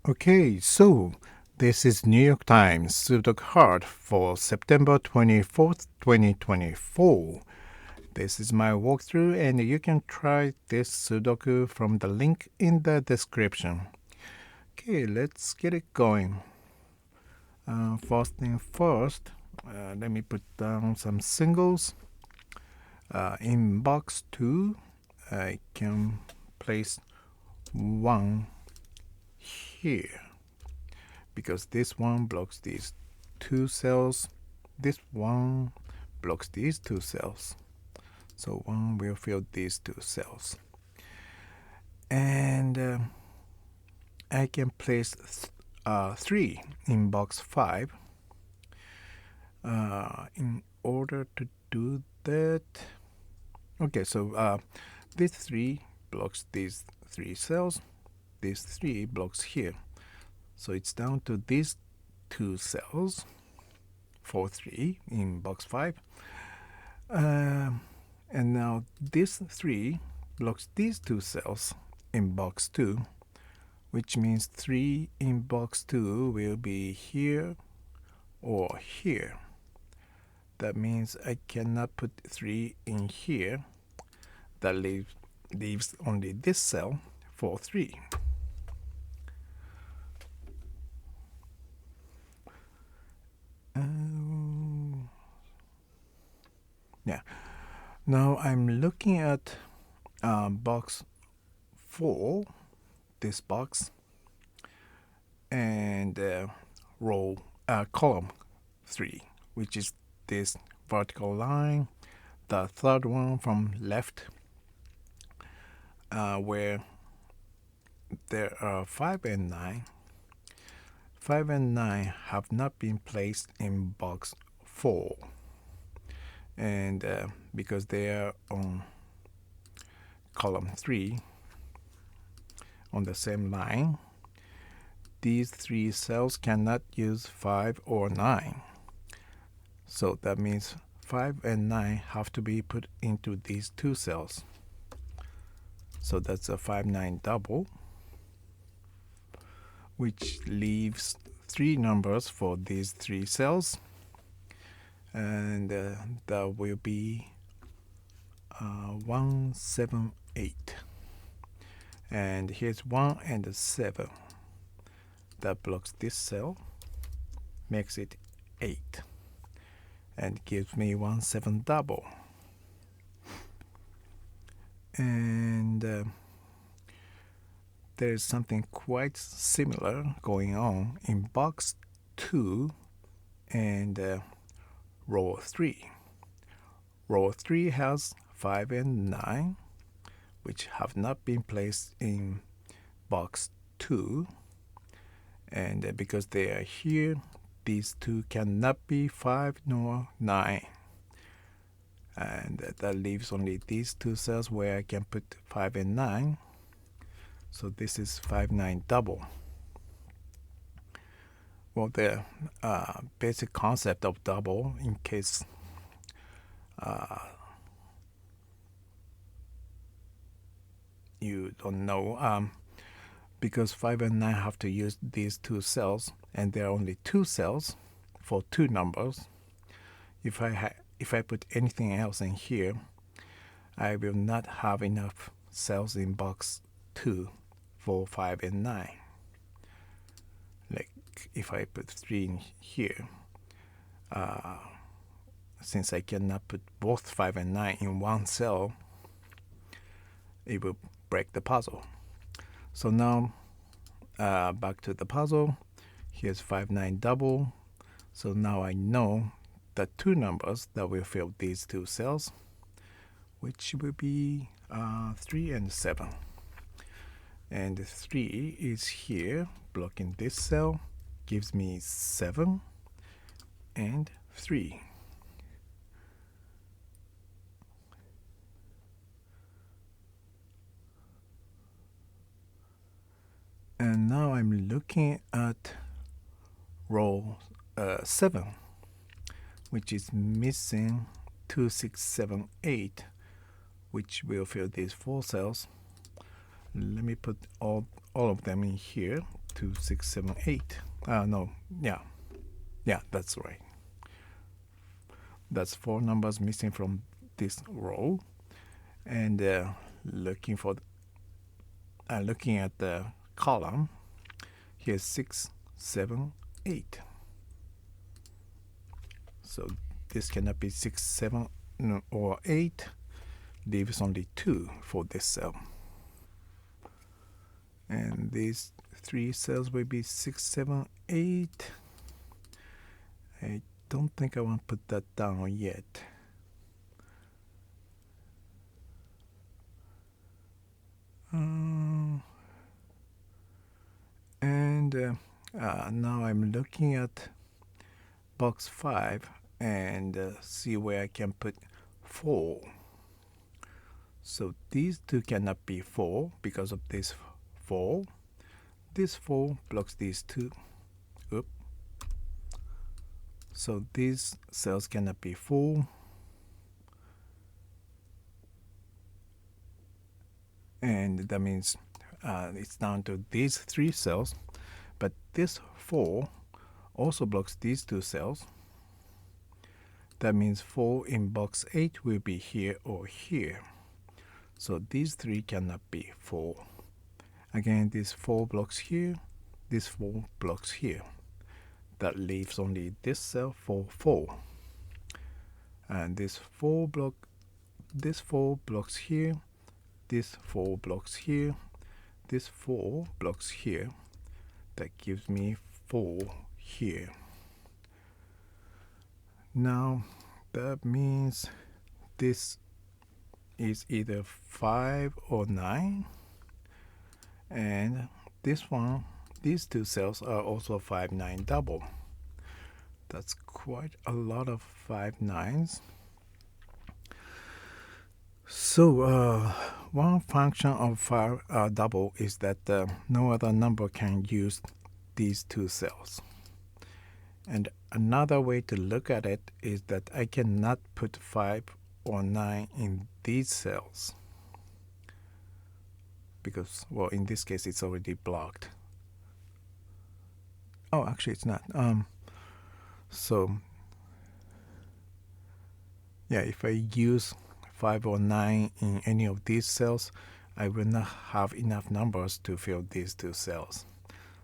Okay, so this is New York Times Sudoku Hard for September 24th, 2024. This is my walkthrough, and you can try this Sudoku from the link in the description. Okay, let's get it going. First thing first, let me put down some singles. In box 2, I can place 1 here, because this one blocks these 2 cells. This one blocks these 2 cells. So 1 will fill these 2 cells. And I can place 3 in box 5. In order to do that, okay, so this 3 blocks these 3 cells. This 3 blocks here. So it's down to these 2 cells for 3 in box 5. And now this 3 blocks these 2 cells in box 2, which means 3 in box 2 will be here or here. That means I cannot put 3 in here. That leaves only this cell for 3. Yeah. Now I'm looking at box 4, this box, and column 3, which is this vertical line, the third one from left, where there are 5 and 9. 5 and 9 have not been placed in box 4. And because they are on column 3 on the same line, these 3 cells cannot use 5 or 9. So that means 5 and 9 have to be put into these 2 cells. So that's a 5-9 double, which leaves 3 numbers for these 3 cells. And that will be 1, 7, 8. And here's 1 and 7. That blocks this cell, makes it 8, and gives me 1, 7 double. And there's something quite similar going on in box 2 and row 3. Row 3 has 5 and 9, which have not been placed in box 2. And because they are here, these 2 cannot be 5 nor 9. And that leaves only these 2 cells where I can put 5 and 9. So this is 5-9 double. Well, the basic concept of double, in case you don't know, because 5 and 9 have to use these 2 cells, and there are only 2 cells for 2 numbers. If I put anything else in here, I will not have enough cells in box 2 for 5 and 9. Like if I put 3 in here, since I cannot put both 5 and 9 in one cell, it will break the puzzle. So now back to the puzzle. Here's 5-9 double. So now I know the 2 numbers that will fill these 2 cells, which will be 3 and 7. And 3 is here, blocking this cell, gives me 7 and 3. And now I'm looking at row 7, which is missing 2, 6, 7, 8, which will fill these 4 cells. Let me put all of them in here 2, 6, 7, 8. No, yeah, that's right. That's 4 numbers missing from this row, and looking at the column. Here's 6, 7, 8. So this cannot be 6, 7, or 8. Leaves only 2 for this cell. And these 3 cells will be 6, 7, 8. I don't think I want to put that down yet. And now I'm looking at box 5 and see where I can put 4. So these 2 cannot be 4 because of this 4. This 4 blocks these 2. Oop. So these cells cannot be 4. And that means it's down to these 3 cells. But this 4 also blocks these 2 cells. That means 4 in box 8 will be here or here. So these 3 cannot be 4. Again, this 4 blocks here, this 4 blocks here. That leaves only this cell for 4. And this 4 blocks here, this 4 blocks here, this 4 blocks here. That gives me 4 here. Now that means this is either 5 or 9, and these 2 cells are also 5, 9 double. That's quite a lot of 5 9s. So one function of 5 double is that no other number can use these 2 cells. And another way to look at it is that I cannot put 5 or 9 in these cells because, well, in this case it's already blocked. Oh, actually it's not. So yeah, if I use 5 or 9 in any of these cells, I will not have enough numbers to fill these 2 cells.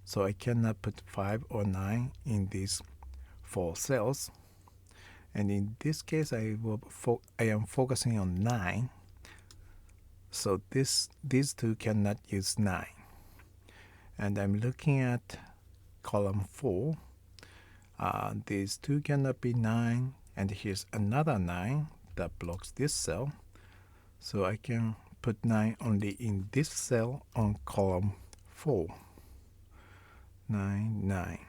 So I cannot put 5 or 9 in these 4 cells. And in this case, I am focusing on 9. So these 2 cannot use 9. And I'm looking at column 4. These 2 cannot be 9. And here's another 9 that blocks this cell. So I can put 9 only in this cell on column 4. 9, 9.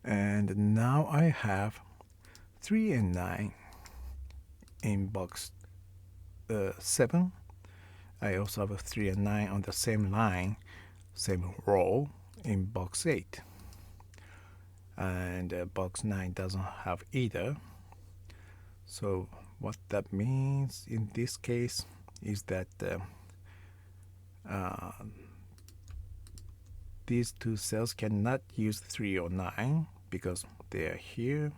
And now I have 3 and 9 in box 7. I also have a 3 and 9 on the same line, same row in box 8. And box 9 doesn't have either. So what that means in this case is that these 2 cells cannot use 3 or 9 because they are here.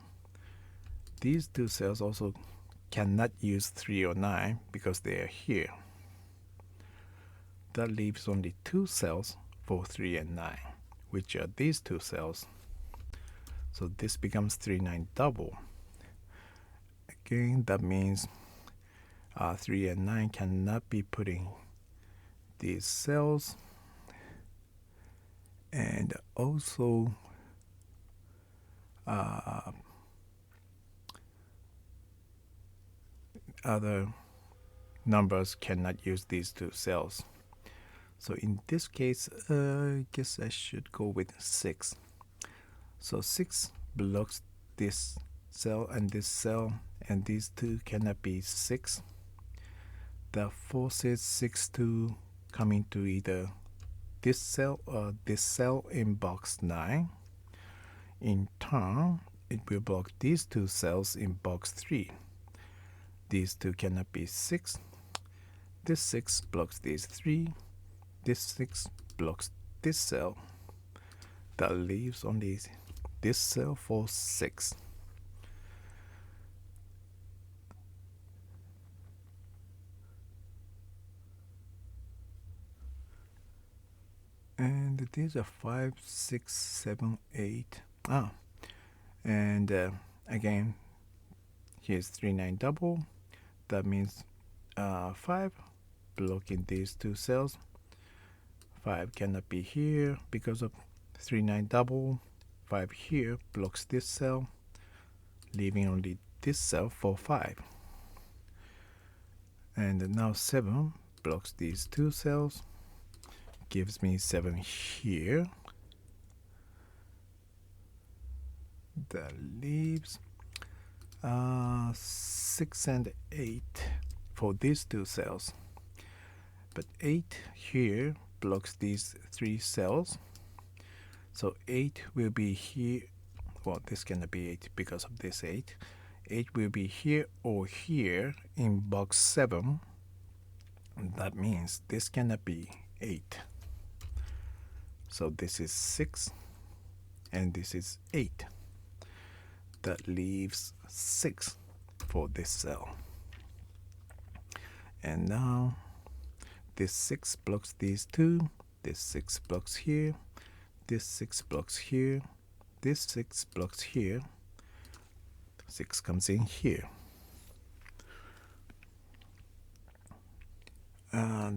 These 2 cells also cannot use 3 or 9 because they are here. That leaves only 2 cells for 3 and 9, which are these 2 cells. So this becomes 3, 9 double. Again, that means 3 and 9 cannot be put in these cells. And also other numbers cannot use these 2 cells. So in this case, I guess I should go with 6. So 6 blocks this cell and this cell, and these 2 cannot be 6. That forces 6 to come into either this cell or this cell in box 9. In turn, it will block these 2 cells in box 3. These 2 cannot be 6. This 6 blocks these 3. This 6 blocks this cell. That leaves only this cell for 6. And these are 5, 6, 7, 8. And again, here's 3, 9 double. That means 5 blocking these two cells. 5 cannot be here because of 3, 9 double. 5 here blocks this cell, leaving only this cell for 5. And now 7 blocks these two cells, gives me 7 here. That leaves 6 and 8 for these two cells. But 8 here blocks these 3 cells. So 8 will be here. Well, this cannot be 8 because of this 8. 8 will be here or here in box 7. That means this cannot be 8. So this is 6 and this is 8. That leaves 6 for this cell. And now this 6 blocks these two. This 6 blocks here. This 6 blocks here. This 6 blocks here. 6 comes in here.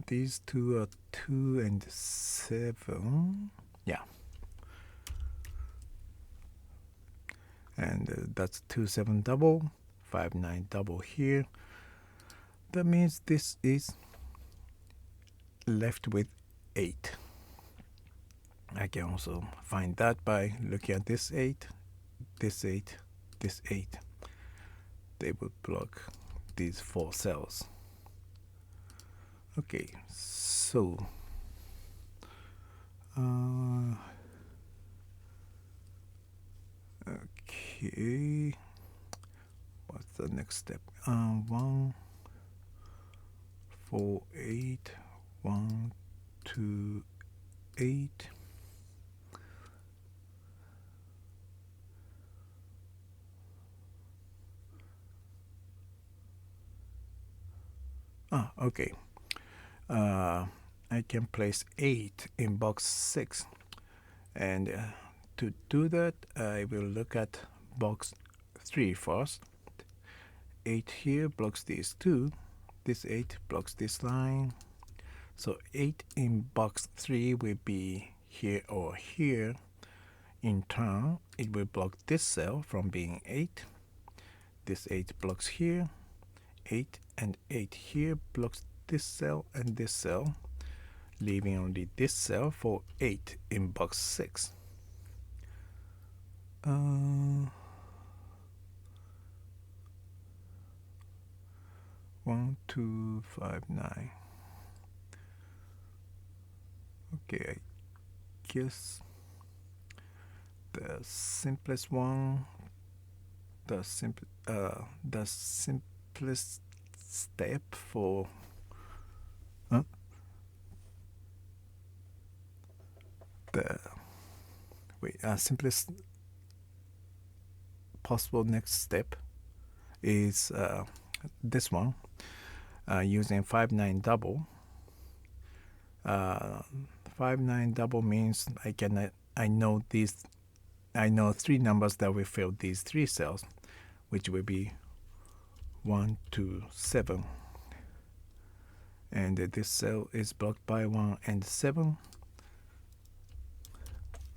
These two are 2 and 7. Yeah. And that's 2, 7 double. 5, 9 double here. That means this is left with 8. I can also find that by looking at this 8, this 8, this 8. They would block these 4 cells. Okay, so okay, what's the next step? 1, 4, 8, 1, 2, 8. Okay. I can place 8 in box 6, and to do that I will look at box 3 first. 8 here blocks these two. This 8 blocks this line. So 8 in box 3 will be here or here. In turn, it will block this cell from being 8. This 8 blocks here. 8 and 8 here blocks this cell and this cell, leaving only this cell for 8 in box 6. 1, 2, 5, 9. Okay, I guess the simplest one, the simplest step for simplest possible next step is this one, using 5, 9 double. 5, 9 double means I know 3 numbers that will fill these 3 cells, which will be 1, 2, 7. And this cell is blocked by 1 and 7.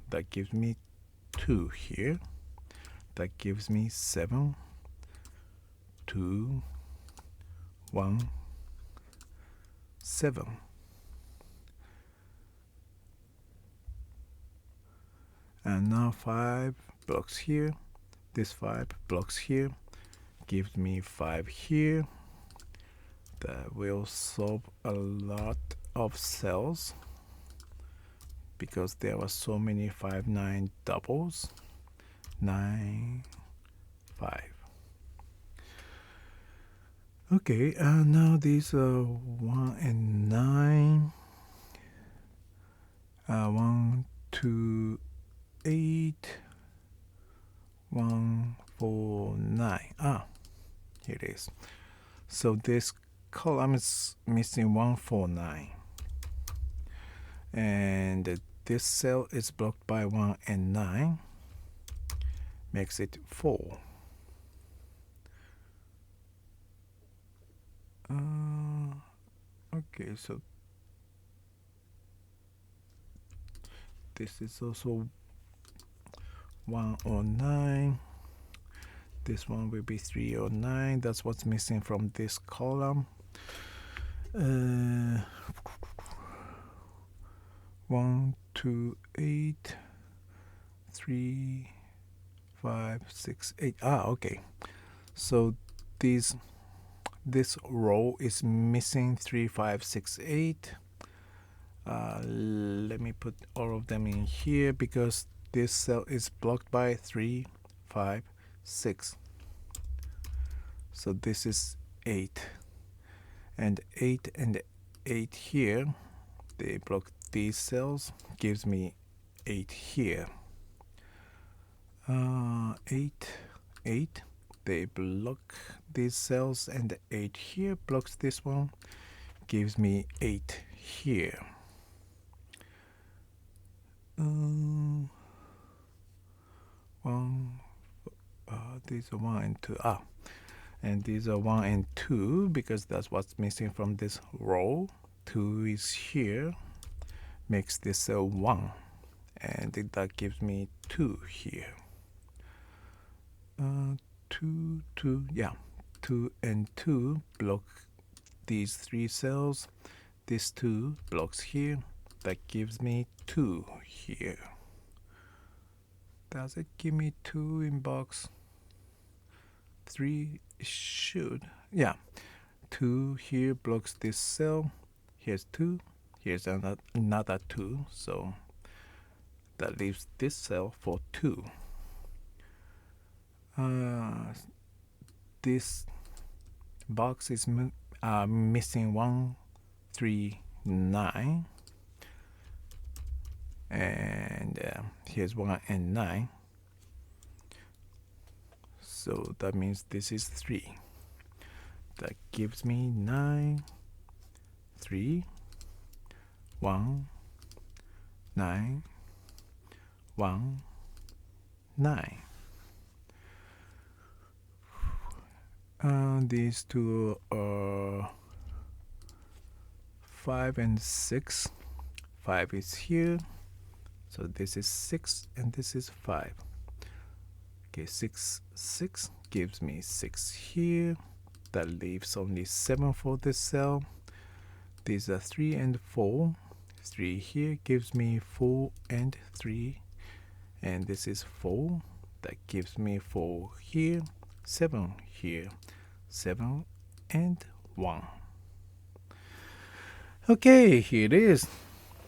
That gives me 2 here. That gives me 7, 2, 1, 7. And now 5 blocks here. This 5 blocks here. Gives me 5 here. That will solve a lot of cells because there are so many 5, 9 doubles. 9, 5. Okay, now these are 1 and 9. 1, 2, 8, 1, 4, 9. Here it is. So this column is missing 1, 4, 9. And this cell is blocked by 1 and 9. Makes it 4. Okay, so this is also 1 or 9. This one will be 3 or 9. That's what's missing from this column. 1, 2, 8, 3, 5, 6, 8. Okay. So this row is missing 3, 5, 6, 8. Let me put all of them in here because this cell is blocked by 3, 5, 6. So this is 8. And 8 and 8 here, they block these cells, gives me 8 here. 8, 8, they block these cells, and 8 here blocks this one, gives me 8 here. These are 1 and 2. And these are 1 and 2 because that's what's missing from this row. 2 is here, makes this cell 1, and that gives me 2 here. 2, 2, yeah, 2 and 2 block these 3 cells. This 2 blocks here, that gives me 2 here. Does it give me 2 in box 3? It should. Yeah, 2 here blocks this cell. Here's 2. Here's another 2. So that leaves this cell for 2. This box is missing 1, 3, 9. And here's 1 and 9. So that means this is 3. That gives me 9, 3, 1, 9, 1, 9. These two are 5 and 6. 5 is here. So this is 6 and this is 5. Okay, 6, 6 gives me 6 here. That leaves only 7 for this cell. These are 3 and 4. 3 here gives me 4 and 3. And this is 4. That gives me 4 here. 7 here. 7 and 1. Okay, here it is.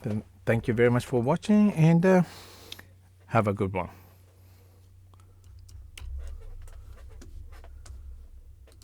Then thank you very much for watching, and have a good one.